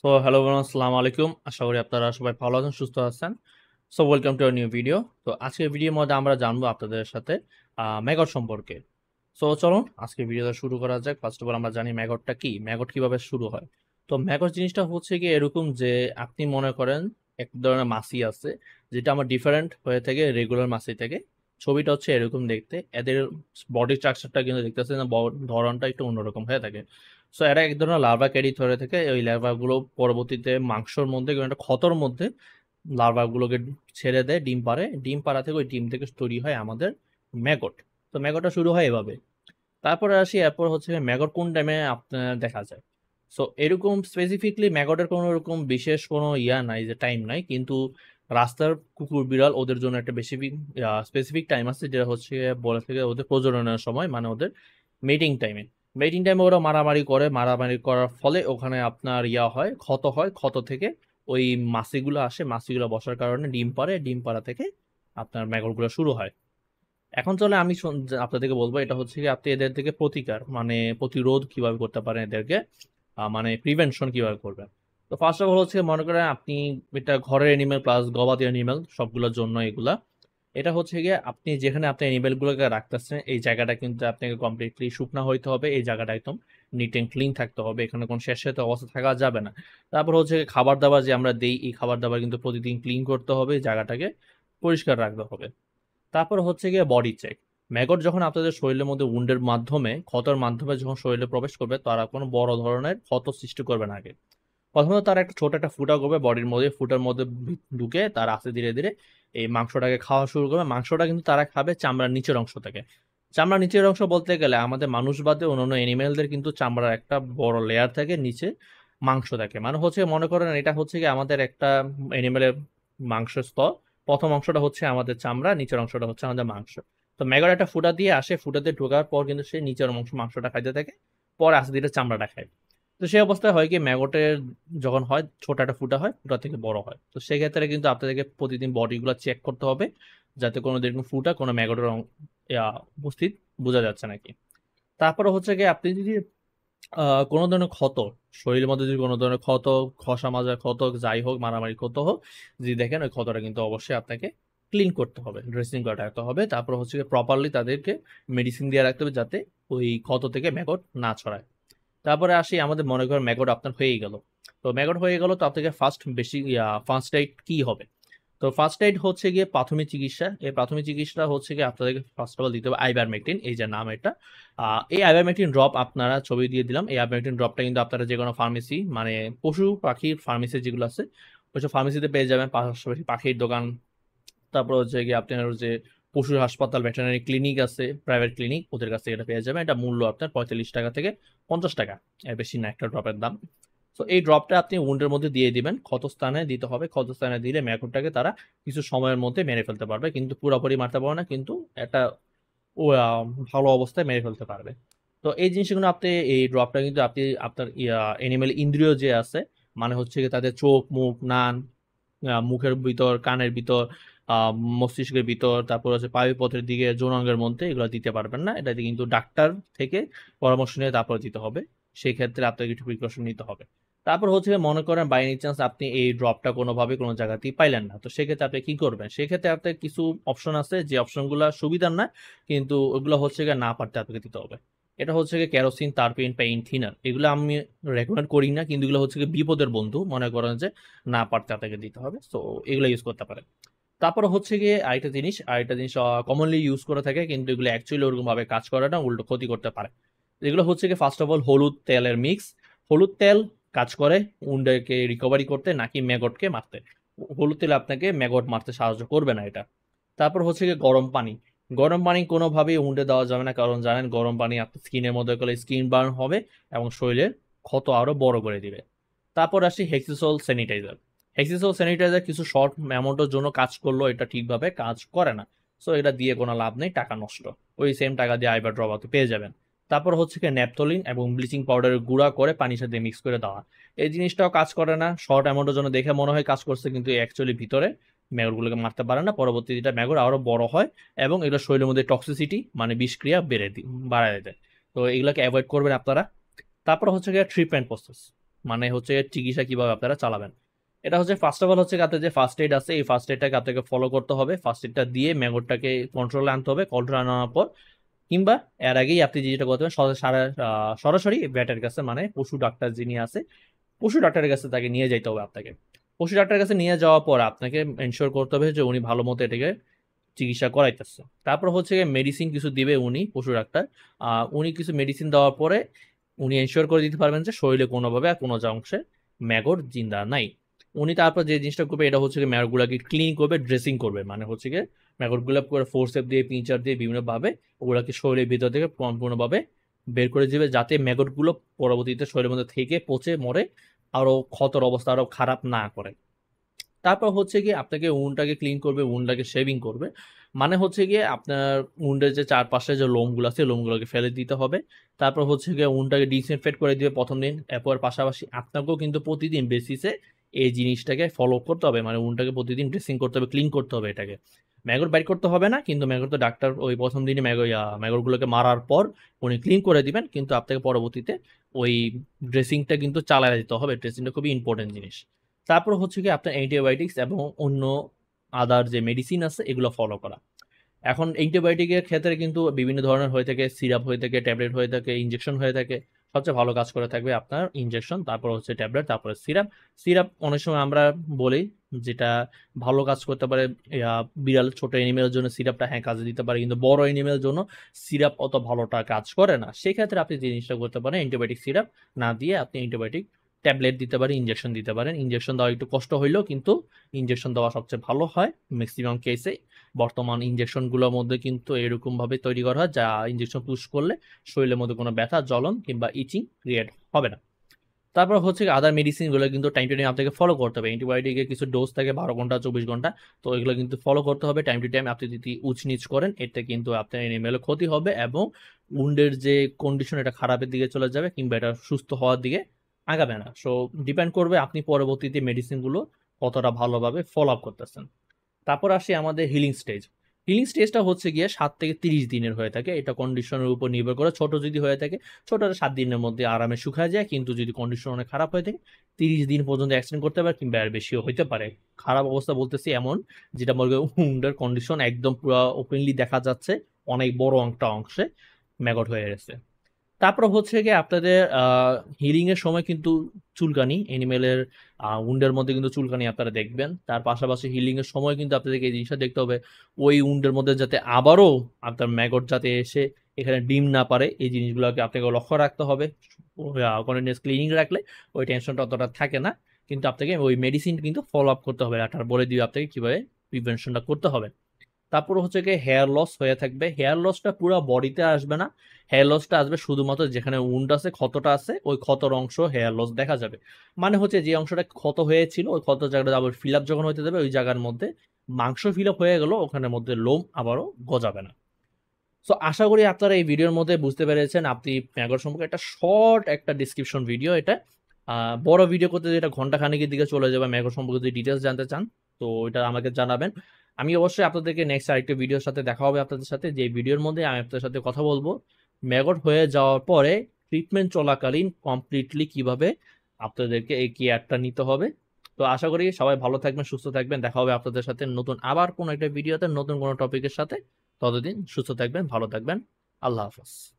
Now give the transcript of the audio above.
তো হ্যালো বন্ধুরা, আসসালামু আলাইকুম। আশা করি আপনারা সবাই ভালো আছেন, সুস্থ আছেন। So welcome to new video. তো আজকের ভিডিওর মধ্যে আমরা জানবো আপনাদের সাথে ম্যাগট সম্পর্কে। সো চলুন আজকে ভিডিওটা শুরু করা যাক। ফার্স্ট অফ অল আমরা জানি ম্যাগটটা কি, ম্যাগট কিভাবে শুরু হয়। তো ম্যাগট জিনিসটা হচ্ছে কি এরকম যে আপনি মনে করেন এক ধরনের মাছি আছে যেটা আমার ডিফারেন্ট হয়ে থাকে রেগুলার মাছি থেকে। ছবিটা হচ্ছে এরকম দেখতে, এদের বডি স্ট্রাকচারটা কিন্তু দেখতেছেন না, ধরনটা একটু অন্যরকম হয়ে থাকে। সো এরা এক ধরনের লার্ভা ক্যারি ধরে থেকে ওই লার্ভাগুলো পরবর্তীতে মাংসর মধ্যে কোনো একটা ক্ষতর মধ্যে লার্ভাগুলোকে ছেড়ে দেয়, ডিম পাড়ে। ডিম পাড়া থেকে ওই ডিম থেকে তৈরি হয় আমাদের ম্যাগট। তো ম্যাগটটা শুরু হয় এভাবে। তারপরে আসি, এরপর হচ্ছে ম্যাগট কোন টাইমে আপনার দেখা যায়। সো এরকম স্পেসিফিকলি ম্যাগটের কোনো এরকম বিশেষ কোনো নাই যে টাইম নাই, কিন্তু রাস্তার কুকুর বিড়াল ওদের জন্য একটা বেশি স্পেসিফিক টাইম আছে, যেটা হচ্ছে বলে থেকে ওদের প্রজননের সময়, মানে ওদের মেটিং টাইমে। মেটিং টাইমে ওরা মারামারি করে, মারামারি করার ফলে ওখানে আপনার হয়, ক্ষত হয়। ক্ষত থেকে ওই মাছিগুলো আসে, মাছিগুলো বসার কারণে ডিম পাড়ে, ডিম পাড়া থেকে আপনার ম্যাগটগুলো শুরু হয়। এখন চলে আমি আপনাদেরকে বলবো এটা হচ্ছে কি আপনি এদের থেকে প্রতিকার মানে প্রতিরোধ কিভাবে করতে পারেন এদেরকে, মানে প্রিভেনশন কিভাবে করবেন। তো ফার্স্ট অফ অল হচ্ছে মনে করেন আপনি এটা ঘরের এনিমেল প্লাস গবাদি এনিমেল সবগুলোর জন্য এগুলা। এটা হচ্ছে গিয়ে আপনি যেখানে আপনি এনিমেল গুলোকে রাখতেছেন এই জায়গাটা কিন্তু আপনাকে কমপ্লিটলি শুকনা হইতে হবে, এই জায়গাটা একদম নিট এন্ড ক্লিন থাকতে হবে, এখানে কোনো স্যাঁতসেঁতে অবস্থা থাকা যাবে না। তারপর হচ্ছে গিয়ে খাবার দাবার যে আমরা দেই, এই খাবার দাবার কিন্তু প্রতিদিন ক্লিন করতে হবে, এই জায়গাটাকে পরিষ্কার রাখতে হবে। তারপর হচ্ছে গিয়ে বডি চেক। ম্যাগট যখন আপনাদের শরীরের মধ্যে উন্ডের মাধ্যমে, ক্ষতের মাধ্যমে যখন শরীরে প্রবেশ করবে, তারা কোনো বড় ধরনের ক্ষত সৃষ্টি করবে না আগে। প্রথমত তারা একটা ছোট একটা ফুটা করবে বডির মধ্যে, ফুটার মধ্যে ঢুকে তারা আস্তে ধীরে ধীরে এই মাংসটাকে খাওয়া শুরু করবে। মাংসটা কিন্তু তারা খাবে চামড়ার নিচের অংশ থেকে। চামড়ার নিচের অংশ বলতে গেলে আমাদের মানুষ বাদে অন্যান্য এনিমেলদের কিন্তু চামড়ার একটা বড় লেয়ার থাকে, নিচে মাংস থাকে। মানে হচ্ছে মনে করেন এটা হচ্ছে কি আমাদের একটা এনিমেলের মাংসের স্তর। প্রথম অংশটা হচ্ছে আমাদের চামড়া, নিচের অংশটা হচ্ছে আমাদের মাংস। তো ম্যাগট একটা ফুটা দিয়ে আসে, ফুটাতে ঢোকার পর কিন্তু সে নিচের মাংসটা খাইতে থাকে, পরে আস্তে ধীরে চামড়াটা খায়। তো সেই অবস্থায় হয় কি ম্যাগটের যখন হয় ছোট একটা ফুটা হয়, ফুটা থেকে বড় হয়। তো সেক্ষেত্রে কিন্তু আপনাদেরকে প্রতিদিন বডিগুলো চেক করতে হবে, যাতে কোনো দেখুন ফুটা কোনো ম্যাগটের উপস্থিত বোঝা যাচ্ছে নাকি। তারপরে হচ্ছে কি আপনি যদি কোনো ধরনের ক্ষত, শরীরের মধ্যে যদি কোনো ধরনের ক্ষত, ঘষা মাজা ক্ষত, যাই হোক মারামারি ক্ষত হোক, যদি দেখেন ওই ক্ষতটা কিন্তু অবশ্যই আপনাকে ক্লিন করতে হবে, ড্রেসিং করে রাখতে হবে। তারপর হচ্ছে প্রপারলি তাদেরকে মেডিসিন দিয়ে রাখতে হবে, যাতে ওই ক্ষত থেকে ম্যাগট না ছড়ায়। তারপরে আসি আমাদের মনে করেন ম্যাগট আপনার হয়েই গেল। তো ম্যাগট হয়ে গেল, তো আপনাকে ফার্স্ট এইড কি হবে। তো ফার্স্ট এইড হচ্ছে গিয়ে প্রাথমিক চিকিৎসা। এই প্রাথমিক চিকিৎসাটা হচ্ছে গিয়ে আপনাদেরকে ফার্স্ট অফ অল দিতে হবে আইভারমেকটিন, এই যে নাম এটা। এই আইভারমেকটিন ড্রপ আপনারা ছবি দিয়ে দিলাম। এই আইভারমেকটিন ড্রপটা কিন্তু আপনারা যে কোনো ফার্মেসি, মানে পশু পাখির ফার্মেসি যেগুলো আছে ওইসব ফার্মেসিতে পেয়ে যাবেন, পাশাপাশি পাখির দোকান। তারপর হচ্ছে গিয়ে আপনার যে পশুর হাসপাতাল, ভেটেরিনারি ক্লিনিক আছে, প্রাইভেট ক্লিনিক, ওদের কাছ থেকে এটা পেয়ে যাবেন। এটা মূল্য আপনার 45 টাকা থেকে 50 টাকা, এর বেশি না একটা ড্রপের দাম। তো এই ড্রপটা আপনি উন্ডের মধ্যে দিয়ে দিবেন, ক্ষতস্থানে দিতে হবে। ক্ষতস্থানে দিলে ম্যাকড়টাকে তারা কিছু সময়ের মধ্যে মেরে ফেলতে পারবে, কিন্তু পুরোপুরি মারতে পারবে না, কিন্তু একটা ভালো অবস্থায় মেরে ফেলতে পারবে। তো এই জিনিসগুলো আপনি, এই ড্রপটা কিন্তু আপনি আপনার এনিমেল ইন্দ্রিয় যে আছে, মানে হচ্ছে গিয়ে তাদের চোখ, মুখ, নাক, মুখের ভিতর, কানের ভিতর, আহ মস্তিষ্কের ভিতর, তারপর হচ্ছে পায়ুপথের দিকে, যৌনাঙ্গের মধ্যে এগুলো দিতে পারবেন না। এটাতে কিন্তু ডাক্তার থেকে পরামর্শ নিয়ে তারপর দিতে হবে। সেই ক্ষেত্রে আপনাকে কিছু প্রিকশন নিতে হবে। তারপর হচ্ছে মনে করেন বাই এনি চান্স আপনি এই ড্রপটা কোনোভাবে কোনো জায়গাতেই পাইলেন না, তো সেক্ষেত্রে আপনি কি করবেন। সেক্ষেত্রে আপনার কিছু অপশন আছে, যে অপশনগুলো সুবিধার না, কিন্তু ওগুলো হচ্ছে গিয়ে না পারতে আপনাকে দিতে হবে। এটা হচ্ছে গিয়ে কেরোসিন, তারপিন, পেইন থিনার। এগুলো আমি রেকমেন্ড করি না, কিন্তু এগুলো হচ্ছে গিয়ে বিপদের বন্ধু, মনে করেন যে না পারতে আপনাকে দিতে হবে। তো এগুলো ইউজ করতে পারেন। তারপর হচ্ছে গিয়ে আরেকটা জিনিস কমনলি ইউজ করে থাকে, কিন্তু এগুলো অ্যাকচুয়ালি ওরকম ভাবে কাজ করে না, উল্টো ক্ষতি করতে পারে। এগুলো হচ্ছে কি ফার্স্ট অফ অল হলুদ তেলের মিক্স। হলুদ তেল কাজ করে উন্ডাকে রিকভারি করতে, নাকি ম্যাগটকে মারতে। হলুদ তেল আপনাকে ম্যাগট মারতে সাহায্য করবে না এটা। তারপর হচ্ছে গিয়ে গরম পানি। গরম পানি কোনোভাবেই উন্ডে দেওয়া যাবে না, কারণ জানেন গরম পানি আপনার স্কিনের মধ্যে গেলে স্কিন বার্ন হবে এবং শরীরের ক্ষত আরো বড় করে দিবে। তারপর আসি হেক্সিসোল স্যানিটাইজার। হেক্সিসোল স্যানিটাইজার কিছু শর্ট অ্যামাউন্টের জন্য কাজ করলো, এটা ঠিকভাবে কাজ করে না। সো এটা দিয়ে কোনো লাভ নেই, টাকা নষ্ট। ওই সেম টাকা দিয়ে আইবার ড্রপ আপনি পেয়ে যাবেন। তারপর হচ্ছে কি ন্যাপথলিন এবং ব্লিচিং পাউডারের গুঁড়া করে পানির সাথে মিক্স করে দেওয়া। এই জিনিসটাও কাজ করে না, শর্ট অ্যামাউন্টের জন্য দেখে মনে হয় কাজ করছে, কিন্তু অ্যাকচুয়ালি ভিতরে ম্যাগরগুলোকে মারতে পারে না। পরবর্তীতে এটা ম্যাগর আরো বড় হয় এবং এগুলো শরীরের মধ্যে টক্সিসিটি মানে বিষক্রিয়া বাড়ায় দেয়। তো এগুলোকে অ্যাভয়েড করবেন আপনারা। তারপর হচ্ছে গিয়ে ট্রিটমেন্ট প্রসেস। মানে হচ্ছে চিকিৎসা কিভাবে আপনারা চালাবেন। এটা হচ্ছে ফার্স্ট অফ অল হচ্ছে আপনার যে ফার্স্ট এইড আছে এই ফার্স্ট এইডটাকে আপনাকে ফলো করতে হবে। ফার্স্ট এইডটা দিয়ে ম্যাগটটাকে কন্ট্রোলে আনতে হবে। কন্ট্রোলে আনার পর কিংবা এর আগেই আপনি যেটা করতে হবে সরাসরি ভেটের কাছে মানে পশু ডাক্তার যিনি আছে পশু ডাক্তারের কাছে তাকে নিয়ে যাইতে হবে আপনাকে। পশু ডাক্তারের কাছে নিয়ে যাওয়ার পর আপনাকে এনশিওর করতে হবে যে উনি ভালো মতো এটাকে চিকিৎসা করাইতেছে। তারপর হচ্ছে মেডিসিন কিছু দিবে উনি পশু ডাক্তার। উনি কিছু মেডিসিন দেওয়ার পরে উনি এনশিওর করে দিতে পারবেন যে শরীরে কোনোভাবে আর কোনো অংশে ম্যাগট জিন্দা নাই। উনি তারপর যে জিনিসটা করবে এটা হচ্ছে ম্যাগটগুলোকে ক্লিন করবে, ড্রেসিং করবে, মানে হচ্ছে গিয়ে ম্যাগটগুলো পুরো ফোর্সেপ দিয়ে পিঞ্চার দিয়ে বিভিন্নভাবে ওগুলোকে শরীরের ভিতর থেকে সম্পূর্ণভাবে বের করে দিবে যাতে ম্যাগটগুলো পরবর্তীতে শরীরের মধ্যে থেকে পচে মরে আরো ক্ষতর অবস্থা আরো খারাপ না করে। তারপর হচ্ছে গিয়ে আপনাকে উন্ডটাকে ক্লিন করবে, উন্ডটাকে শেভিং করবে। মানে হচ্ছে গিয়ে আপনার উন্ডের যে চারপাশে যে লোমগুলো আছে লোমগুলোকে ফেলে দিতে হবে। তারপর হচ্ছে গিয়ে উন্ডটাকে ডিসইনফেক্ট করে দিবে প্রথম দিন। এরপর পাশাপাশি আপনাকেও কিন্তু প্রতিদিন বেসিসে এই জিনিসটাকে ফলো করতে হবে, মানে উন্ডটাকে প্রতিদিন ড্রেসিং করতে হবে, ক্লিন করতে হবে এটাকে। ম্যাগট বাইর করতে হবে না, কিন্তু ম্যাগট তো ডাক্তার ওই প্রথম দিনে ম্যাগটগুলোকে মারার পর উনি ক্লিন করে দিবেন, কিন্তু আপনাকে পরবর্তীতে ওই ড্রেসিংটা কিন্তু চালায় দিতে হবে। ড্রেসিংটা খুবই ইম্পর্টেন্ট জিনিস। তারপর হচ্ছে কি আপনার অ্যান্টিবায়োটিক্স এবং অন্য আদার যে মেডিসিন আছে এগুলো ফলো করা। এখন অ্যান্টিবায়োটিকের ক্ষেত্রে কিন্তু বিভিন্ন ধরনের হয়ে থাকে, সিরাপ হয়ে থাকে, ট্যাবলেট হয়ে থাকে, ইনজেকশন হয়ে থাকে। সবচেয়ে ভালো কাজ করে থাকবে আপনার ইনজেকশন, তারপর হচ্ছে ট্যাবলেট, তারপরে সিরাপ। সিরাপ অনেক সময় আমরা বলি যেটা ভালো কাজ করতে পারে বিড়াল ছোট এনিমেলের জন্য সিরাপটা হ্যাঁ কাজে দিতে পারে, কিন্তু বড় এনিমেলের জন্য সিরাপ অত ভালোটা কাজ করে না। সেক্ষেত্রে আপনি যে জিনিসটা করতে পারেন অ্যান্টিবায়োটিক সিরাপ না দিয়ে আপনি অ্যান্টিবায়োটিক ট্যাবলেট দিতে পারেন, ইনজেকশন দিতে পারেন। ইনজেকশন দেওয়া একটু কষ্ট হইলেও কিন্তু ইনজেকশন দেওয়া সবচেয়ে ভালো হয় ম্যাক্সিমাম কেসে। বর্তমান ইনজেকশনগুলোর মধ্যে কিন্তু এরকমভাবে তৈরি করা হয় যা ইনজেকশন পুশ করলে শরীরের মধ্যে কোনো ব্যথা, জ্বলন কিংবা ইচিং ক্রিয়েট হবে না। তারপর হচ্ছে আদার মেডিসিনগুলো কিন্তু টাইম টু টাইম আপনাকে ফলো করতে হবে। অ্যান্টিবায়োটিকের কিছু ডোজ থাকে 12 ঘন্টা 24 ঘন্টা, তো এগুলো কিন্তু ফলো করতে হবে টাইম টু টাইম। আপনি যদি উচনিচ করেন এতে কিন্তু আপনার এনিমেলের ক্ষতি হবে এবং উন্ডের যে কন্ডিশন এটা খারাপের দিকে চলে যাবে কিংবা এটা সুস্থ হওয়ার দিকে আগাবে না। সো ডিপেন্ড করবে আপনি পরবর্তীতে মেডিসিনগুলো কতটা ভালোভাবে ফলো আপ করতেছেন। তারপর আসি আমাদের হিলিং স্টেজ। হিলিং স্টেজটা হচ্ছে গিয়ে 7 থেকে 30 দিনের হয়ে থাকে। এটা কন্ডিশনের উপর নির্ভর করে। ছোট যদি হয়ে থাকে ছোটটা 7 দিনের মধ্যে আরামে শুকায় যায়, কিন্তু যদি কন্ডিশন অনেক খারাপ হয়ে থাকে 30 দিন পর্যন্ত এক্সটেন্ড করতে পারে কিংবা এর বেশিও হইতে পারে। খারাপ অবস্থা বলতেছি এমন যেটা মনে উন্ডের কন্ডিশন একদম পুরো ওপেনলি দেখা যাচ্ছে অনেক বড় একটা অংশে ম্যাগট হয়ে গেছে। তারপর হচ্ছে গিয়ে আপনাদের হিলিং এর সময় কিন্তু চুলকানি এনিমেলের উন্ডের মধ্যে কিন্তু চুলকানি আপনারা দেখবেন। তার পাশাপাশি হিলিং এর সময় কিন্তু আপনাদেরকে এই জিনিসটা দেখতে হবে ওই উন্ডের মধ্যে যাতে আবারও আপনার ম্যাগট যাতে এসে এখানে ডিম না পারে এই জিনিসগুলোকে আপনাকে লক্ষ্য রাখতে হবে। কন্টিনিউয়াস ক্লিনিং রাখলে ওই টেনশনটা অতটা থাকে না, কিন্তু আপনাকে ওই মেডিসিন কিন্তু ফলো আপ করতে হবে। ডাক্তার বলে দিবে আপনাকে কিভাবে প্রিভেনশনটা করতে হবে। তারপর হচ্ছে গিয়ে হেয়ার লস হয়ে থাকবে। হেয়ার লসটা পুরো বডিতে আসবে না, হেয়ার লসটা আসবে শুধুমাত্র যেখানে উন্ড আছে, ক্ষতটা আছে, ওই ক্ষতর অংশ হেয়ার লস দেখা যাবে। মানে হচ্ছে যে অংশটা ক্ষত হয়েছিল ওই ক্ষত জায়গাটা আবার ফিল আপ যখন হতে যাবে ওই জায়গার মধ্যে মাংস ফিল আপ হয়ে গেল, ওখানের মধ্যে লোম আবারও গজাবে না। সো আশা করি আপনারা এই ভিডিওর মধ্যে বুঝতে পেরেছেন। আপনি ম্যাগট সম্পর্কে একটা শর্ট একটা ডিসক্রিপশন ভিডিও এটা। বড় ভিডিও করতে যেটা ঘন্টা খানেকের দিকে চলে যাবে। ম্যাগট সম্পর্কে যদি ডিটেলস জানতে চান তো এটা আমাকে জানাবেন। আমি অবশ্যই আপনাদেরকে নেক্সট আরেকটা ভিডিওর সাথে দেখা হবে আপনাদের সাথে, যে ভিডিওর মধ্যে আমি আপনাদের সাথে কথা বলবো ম্যাগট হয়ে যাওয়ার পরে ট্রিটমেন্ট চলাকালীন কমপ্লিটলি কিভাবে আপনাদেরকে এই কেয়ারটা নিতে হবে। তো আশা করি সবাই ভালো থাকবেন, সুস্থ থাকবেন। দেখা হবে আপনাদের সাথে নতুন আবার কোনো একটা ভিডিওতে নতুন কোনো টপিকের সাথে। ততদিন সুস্থ থাকবেন, ভালো থাকবেন। আল্লাহ হাফেজ।